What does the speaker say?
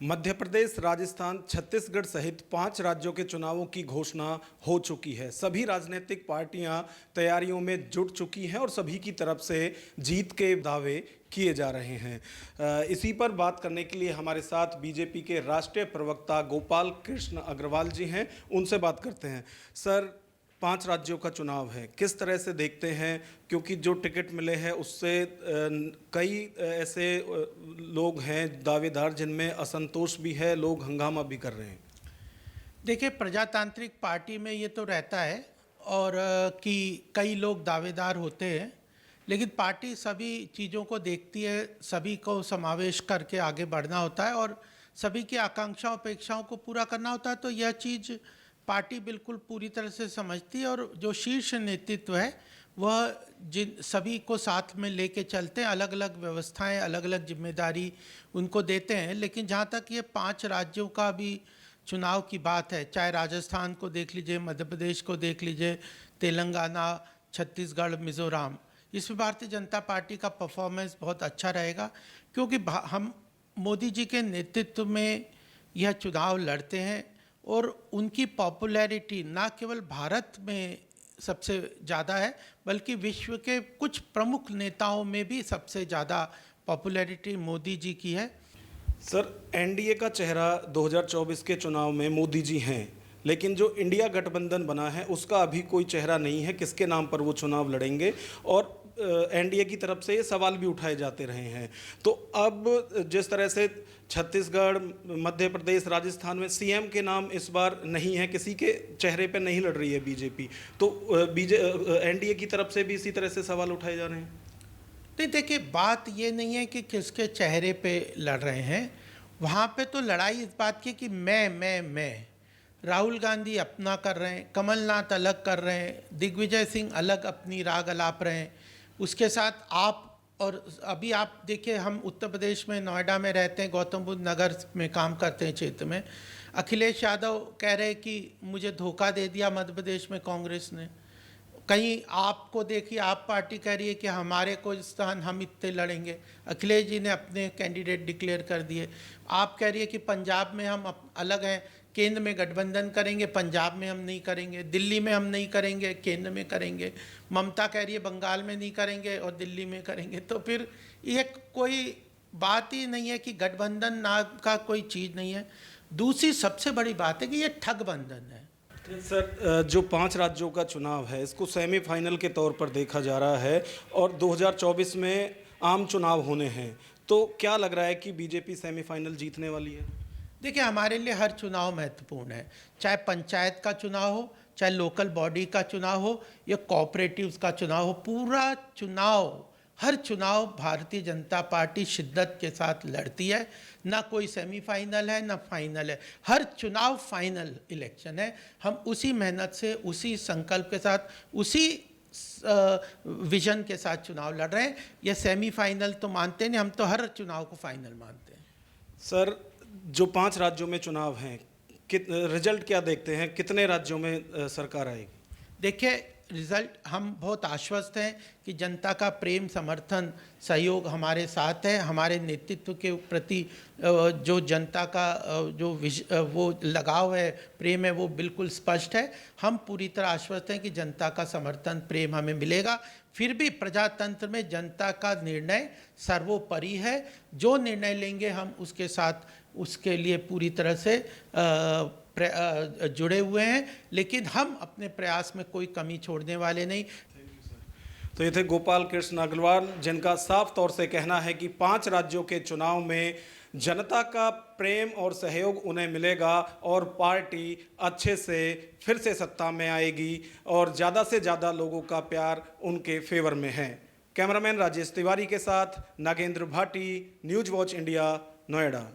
मध्य प्रदेश, राजस्थान, छत्तीसगढ़ सहित 5 राज्यों के चुनावों की घोषणा हो चुकी है। सभी राजनीतिक पार्टियां तैयारियों में जुट चुकी हैं और सभी की तरफ से जीत के दावे किए जा रहे हैं। इसी पर बात करने के लिए हमारे साथ बीजेपी के राष्ट्रीय प्रवक्ता गोपाल कृष्ण अग्रवाल जी हैं। उनसे बात करते हैं। सर, 5 राज्यों का चुनाव है, किस तरह से देखते हैं? क्योंकि जो टिकट मिले हैं उससे कई ऐसे लोग हैं दावेदार जिनमें असंतोष भी है, लोग हंगामा भी कर रहे हैं। देखिए, प्रजातांत्रिक पार्टी में ये तो रहता है और कि कई लोग दावेदार होते हैं, लेकिन पार्टी सभी चीज़ों को देखती है, सभी को समावेश करके आगे बढ़ना होता है और सभी की आकांक्षाओं अपेक्षाओं को पूरा करना होता है। तो यह चीज़ पार्टी बिल्कुल पूरी तरह से समझती है और जो शीर्ष नेतृत्व है वह जिन सभी को साथ में लेके चलते हैं। अलग अलग व्यवस्थाएं, अलग अलग जिम्मेदारी उनको देते हैं। लेकिन जहाँ तक ये 5 राज्यों का भी चुनाव की बात है, चाहे राजस्थान को देख लीजिए, मध्य प्रदेश को देख लीजिए, तेलंगाना, छत्तीसगढ़, मिज़ोरम, इसमें भारतीय जनता पार्टी का परफॉर्मेंस बहुत अच्छा रहेगा, क्योंकि हम मोदी जी के नेतृत्व में यह चुनाव लड़ते हैं और उनकी पॉपुलैरिटी ना केवल भारत में सबसे ज़्यादा है, बल्कि विश्व के कुछ प्रमुख नेताओं में भी सबसे ज़्यादा पॉपुलैरिटी मोदी जी की है। सर, एनडीए का चेहरा 2024 के चुनाव में मोदी जी हैं, लेकिन जो इंडिया गठबंधन बना है उसका अभी कोई चेहरा नहीं है, किसके नाम पर वो चुनाव लड़ेंगे। और एनडीए की तरफ से ये सवाल भी उठाए जाते रहे हैं। तो अब जिस तरह से छत्तीसगढ़, मध्य प्रदेश, राजस्थान में सीएम के नाम इस बार नहीं है, किसी के चेहरे पे नहीं लड़ रही है बीजेपी, तो एनडीए की तरफ से भी इसी तरह से सवाल उठाए जा रहे हैं। नहीं, देखिए, बात ये नहीं है कि किसके चेहरे पे लड़ रहे हैं। वहाँ पे तो लड़ाई इस बात की कि मैं राहुल गांधी अपना कर रहे हैं, कमलनाथ अलग कर रहे हैं, दिग्विजय सिंह अलग अपनी राग अलाप रहे हैं। उसके साथ आप, और अभी आप देखिए, हम उत्तर प्रदेश में नोएडा में रहते हैं, गौतम बुद्ध नगर में काम करते हैं क्षेत्र में। अखिलेश यादव कह रहे हैं कि मुझे धोखा दे दिया मध्य प्रदेश में कांग्रेस ने। कहीं आपको देखिए, आप पार्टी कह रही है कि हमारे को स्थान हम इतने लड़ेंगे, अखिलेश जी ने अपने कैंडिडेट डिक्लेयर कर दिए। आप कह रही है कि पंजाब में हम अलग हैं, केंद्र में गठबंधन करेंगे, पंजाब में हम नहीं करेंगे, दिल्ली में हम नहीं करेंगे, केंद्र में करेंगे। ममता कह रही है बंगाल में नहीं करेंगे और दिल्ली में करेंगे। तो फिर ये कोई बात ही नहीं है कि गठबंधन नाम का कोई चीज़ नहीं है। दूसरी सबसे बड़ी बात है कि ये ठगबंधन है। सर, जो 5 राज्यों का चुनाव है इसको सेमीफाइनल के तौर पर देखा जा रहा है और 2024 में आम चुनाव होने हैं, तो क्या लग रहा है कि बीजेपी सेमीफाइनल जीतने वाली है? देखिए, हमारे लिए हर चुनाव महत्वपूर्ण है, चाहे पंचायत का चुनाव हो, चाहे लोकल बॉडी का चुनाव हो या कोऑपरेटिव्स का चुनाव हो। पूरा चुनाव, हर चुनाव भारतीय जनता पार्टी शिद्दत के साथ लड़ती है। ना कोई सेमीफाइनल है ना फाइनल है, हर चुनाव फाइनल इलेक्शन है। हम उसी मेहनत से, उसी संकल्प के साथ, उसी विजन के साथ चुनाव लड़ रहे हैं। यह सेमीफाइनल तो मानते नहीं, हम तो हर चुनाव को फाइनल मानते हैं। सर, जो 5 राज्यों में चुनाव हैं, रिजल्ट क्या देखते हैं? कितने राज्यों में सरकार आएगी? देखिए, रिजल्ट, हम बहुत आश्वस्त हैं कि जनता का प्रेम, समर्थन, सहयोग हमारे साथ है। हमारे नेतृत्व के प्रति जो जनता का वो लगाव है, प्रेम है, वो बिल्कुल स्पष्ट है। हम पूरी तरह आश्वस्त हैं कि जनता का समर्थन, प्रेम हमें मिलेगा। फिर भी प्रजातंत्र में जनता का निर्णय सर्वोपरि है। जो निर्णय लेंगे हम उसके साथ, उसके लिए पूरी तरह से जुड़े हुए हैं, लेकिन हम अपने प्रयास में कोई कमी छोड़ने वाले नहीं। तो ये थे गोपाल कृष्ण अग्रवाल, जिनका साफ तौर से कहना है कि 5 राज्यों के चुनाव में जनता का प्रेम और सहयोग उन्हें मिलेगा और पार्टी अच्छे से फिर से सत्ता में आएगी और ज़्यादा से ज़्यादा लोगों का प्यार उनके फेवर में है। कैमरामैन राजेश तिवारी के साथ Nagendra Bhati, news watch India, Noida.